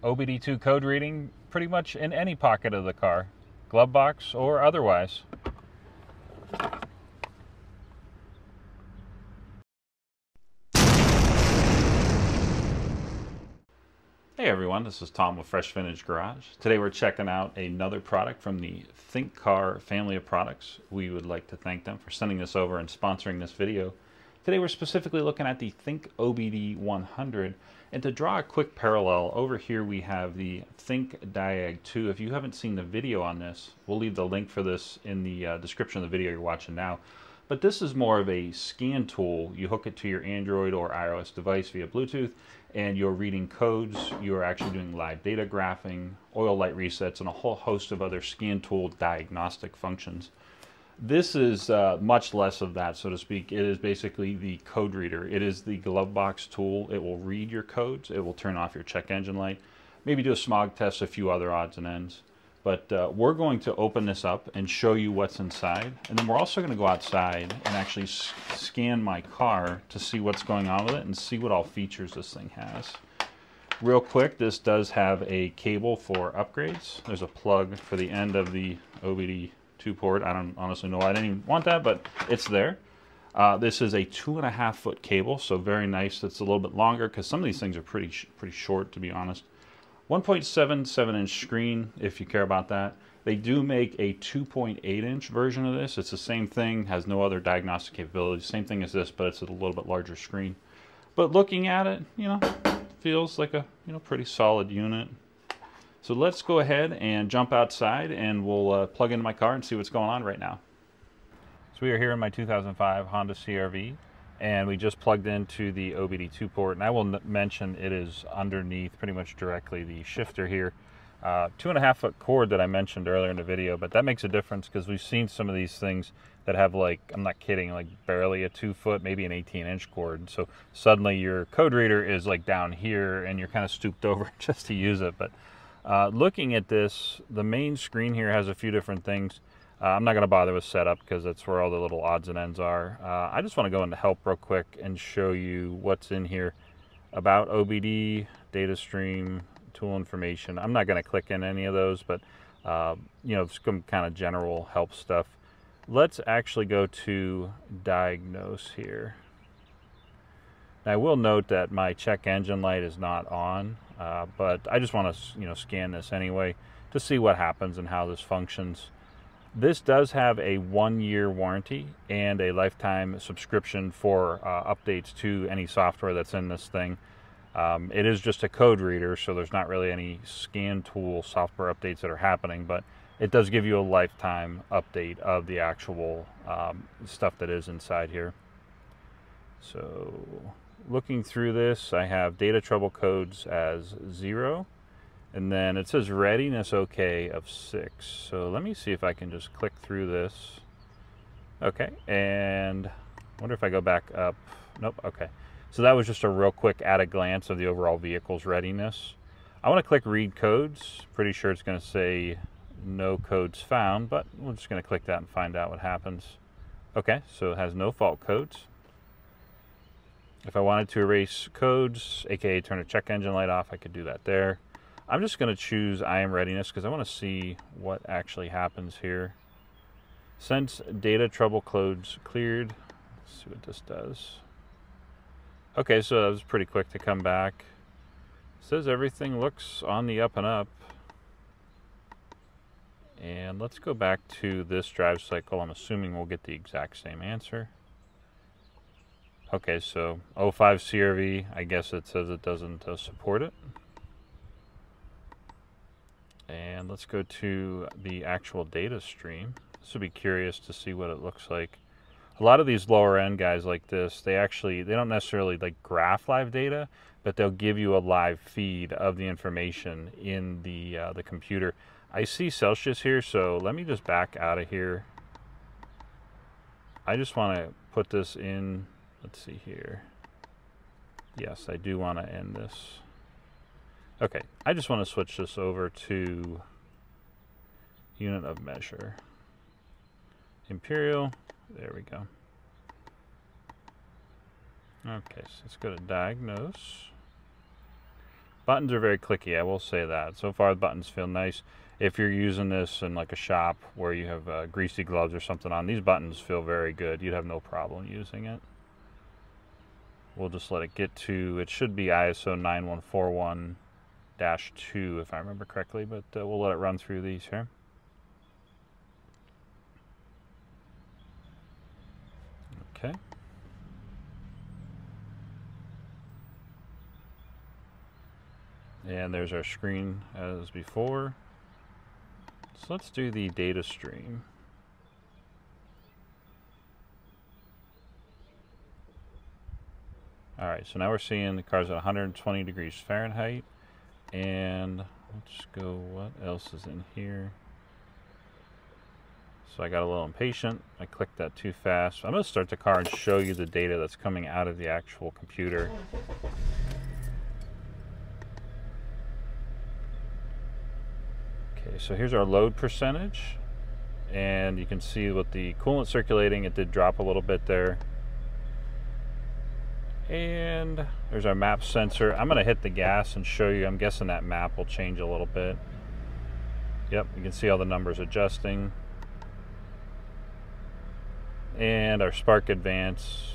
OBD2 code reading pretty much in any pocket of the car, Glovebox or otherwise. Hey everyone, this is Tom with Fresh Vintage Garage. Today we're checking out another product from the ThinkCAR family of products. We would like to thank them for sending this over and sponsoring this video. Today we're specifically looking at the ThinkOBD 100, and to draw a quick parallel, over here we have the ThinkDiag 2. If you haven't seen the video on this, we'll leave the link for this in the description of the video you're watching now. But this is more of a scan tool. You hook it to your Android or iOS device via Bluetooth, and you're reading codes. You're actually doing live data graphing, oil light resets, and a whole host of other scan tool diagnostic functions. This is much less of that, so to speak. It is basically the code reader. It is the Glovebox tool. It will read your codes. It will turn off your check engine light, maybe do a smog test, a few other odds and ends. But we're going to open this up and show you what's inside. And then we're also going to go outside and actually scan my car to see what's going on with it and see what all features this thing has. Real quick, this does have a cable for upgrades. There's a plug for the end of the OBD2 port. I don't honestly know why I didn't even want that, but it's there. This is a 2.5 foot cable, so very nice. It's a little bit longer because some of these things are pretty short, to be honest. 1.77 inch screen, if you care about that. They do make a 2.8 inch version of this. It's the same thing, has no other diagnostic capabilities. Same thing as this, but it's a little bit larger screen. But looking at it, feels like a pretty solid unit. So let's go ahead and jump outside, and we'll plug into my car and see what's going on right now. So we are here in my 2005 Honda CR-V, and we just plugged into the OBD2 port, and I will mention it is underneath pretty much directly the shifter here. 2.5 foot cord that I mentioned earlier in the video, but that makes a difference because we've seen some of these things that have, like, I'm not kidding, like barely a 2 foot, maybe an 18-inch cord. So suddenly your code reader is like down here and you're kind of stooped over just to use it. But looking at this, the main screen here has a few different things. I'm not going to bother with setup because that's where all the little odds and ends are. I just want to go into help real quick and show you what's in here about OBD, data stream, tool information. I'm not going to click in any of those, but some kind of general help stuff. Let's actually go to diagnose here. Now, I will note that my check engine light is not on, but I just want to scan this anyway to see what happens and how this functions. This does have a 1-year warranty and a lifetime subscription for updates to any software that's in this thing. It is just a code reader, so there's not really any scan tool software updates that are happening, but it does give you a lifetime update of the actual stuff that is inside here. So looking through this, I have data trouble codes as 0. And then it says readiness okay of 6. So let me see if I can just click through this. Okay, and I wonder if I go back up. Nope, okay. So that was just a real quick at a glance of the overall vehicle's readiness. I want to click read codes. Pretty sure it's going to say no codes found, but we're just going to click that and find out what happens. Okay, so it has no fault codes. If I wanted to erase codes, aka turn a check engine light off, I could do that there. I'm just going to choose I am readiness because I want to see what actually happens here. Since data trouble codes cleared, let's see what this does. Okay, so that was pretty quick to come back. It says everything looks on the up and up. And let's go back to this drive cycle. I'm assuming we'll get the exact same answer. Okay, so 05 CR-V, I guess it says it doesn't support it. And let's go to the actual data stream. This would be curious to see what it looks like. A lot of these lower end guys like this, they don't necessarily like graph live data, but they'll give you a live feed of the information in the computer. I see Celsius here, so let me just back out of here. I just want to put this in, let's see here. Yes, I do want to end this. Okay, I just want to switch this over to unit of measure. Imperial, there we go. Okay, so let's go to diagnose. Buttons are very clicky, I will say that. So far the buttons feel nice. If you're using this in like a shop where you have greasy gloves or something on, these buttons feel very good. You'd have no problem using it. We'll just let it get to, it should be ISO 9141-2 if I remember correctly, but we'll let it run through these here. Okay. And there's our screen as before. So let's do the data stream. All right, so now we're seeing the car's at 120 degrees Fahrenheit. And let's go, what else is in here? So I got a little impatient. I clicked that too fast. I'm going to start the car and show you the data that's coming out of the actual computer. Okay, so here's our load percentage. And you can see with the coolant circulating, it did drop a little bit there. And there's our map sensor. I'm going to hit the gas and show you. I'm guessing that map will change a little bit. Yep, you can see all the numbers adjusting. And our spark advance.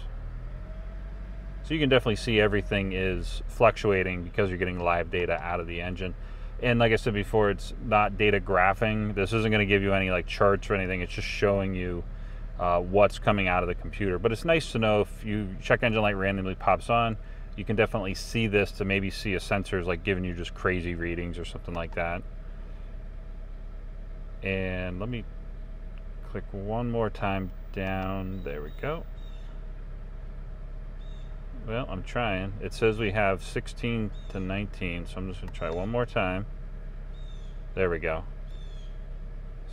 So you can definitely see everything is fluctuating because you're getting live data out of the engine. And like I said before, it's not data graphing. This isn't going to give you any like charts or anything. It's just showing you what's coming out of the computer. But it's nice to know if you check engine light randomly pops on, you can definitely see this to maybe see a sensor's like giving you just crazy readings or something like that. And let me click one more time down. There we go. Well, I'm trying. It says we have 16 to 19, so I'm just going to try one more time. There we go.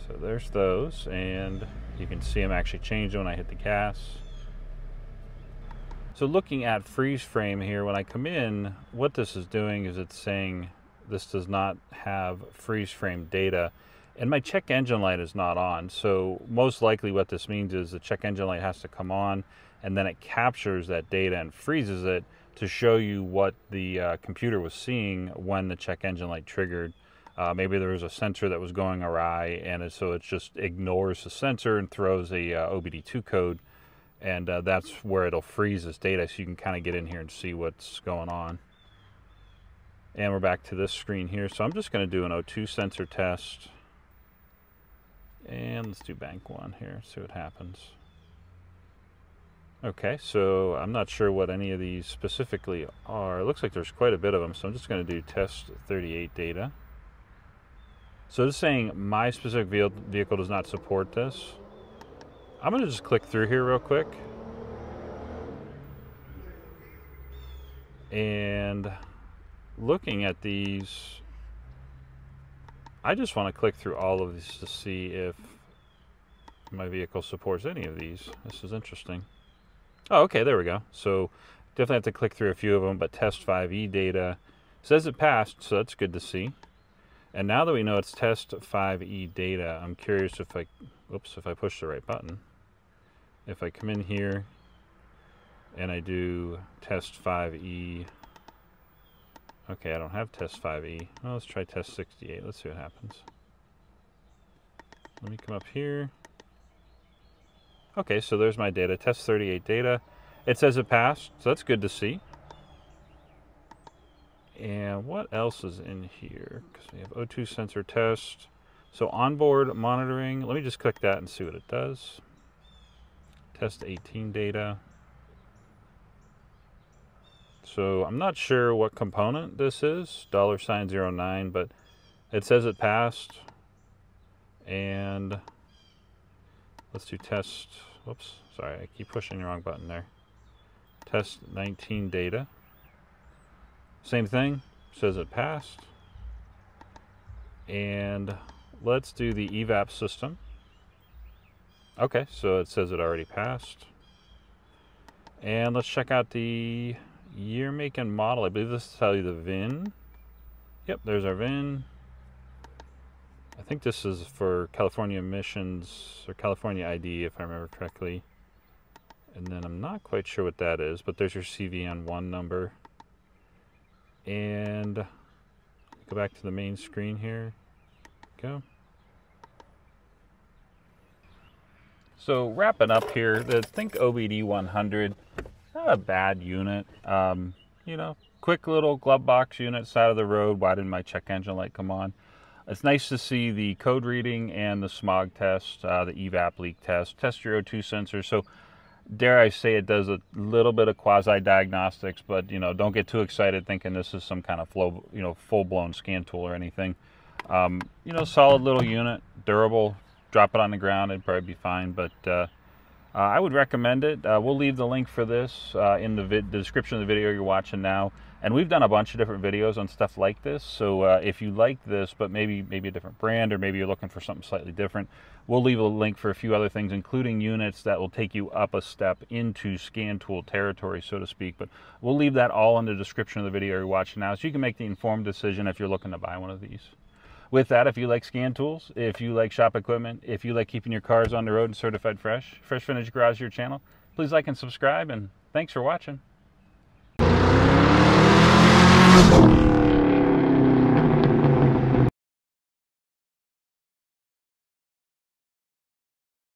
So there's those, and you can see them actually change when I hit the gas. So looking at freeze frame here, when I come in, what this is doing is it's saying this does not have freeze frame data, and my check engine light is not on. So most likely what this means is the check engine light has to come on, and then it captures that data and freezes it to show you what the computer was seeing when the check engine light triggered. Maybe there was a sensor that was going awry, and so it just ignores the sensor and throws a OBD2 code, and that's where it'll freeze this data, so you can kind of get in here and see what's going on. And we're back to this screen here, so I'm just going to do an O2 sensor test. And let's do bank 1 here, see what happens. Okay, so I'm not sure what any of these specifically are. It looks like there's quite a bit of them, so I'm just going to do test 38 data. So it's saying my specific vehicle does not support this. I'm going to just click through here real quick. And looking at these, I just want to click through all of these to see if my vehicle supports any of these. This is interesting. Oh, okay, there we go. So definitely have to click through a few of them, but test 5E data says it passed, so that's good to see. And now that we know it's test 5E data, I'm curious if I push the right button. If I come in here and I do test 5E, okay, I don't have test 5E. Well, let's try test 68. Let's see what happens. Let me come up here. Okay, so there's my data, test 38 data. It says it passed, so that's good to see. And what else is in here? Because we have O2 sensor test. So onboard monitoring, let me just click that and see what it does. Test 18 data. So I'm not sure what component this is, $09, but it says it passed. And let's do test, whoops, sorry, I keep pushing the wrong button there. Test 19 data. Same thing, says it passed. And let's do the evap system. Okay, so it says it already passed. And let's check out the year, make, and model. I believe this will tell you the VIN. Yep, there's our VIN. I think this is for California emissions, or California ID, if I remember correctly. And then I'm not quite sure what that is, but there's your CVN1 number. And Go back to the main screen here. Go. So wrapping up here, the ThinkOBD 100, not a bad unit. You know, quick little glove box unit, side of the road. Why didn't my check engine light come on? It's nice to see the code reading and the smog test, the evap leak test. Test your O2 sensor. So dare I say it does a little bit of quasi-diagnostics, but you know, don't get too excited thinking this is some kind of full-blown scan tool or anything. You know, solid little unit, durable. Drop it on the ground, it'd probably be fine, but I would recommend it. We'll leave the link for this in the description of the video you're watching now. And we've done a bunch of different videos on stuff like this, so if you like this, but maybe a different brand, or maybe you're looking for something slightly different, we'll leave a link for a few other things, including units that will take you up a step into scan tool territory, so to speak. But we'll leave that all in the description of the video you're watching now, so you can make the informed decision if you're looking to buy one of these. With that, if you like scan tools, if you like shop equipment, if you like keeping your cars on the road and certified fresh, Fresh Vintage Garage is your channel. Please like and subscribe, and thanks for watching.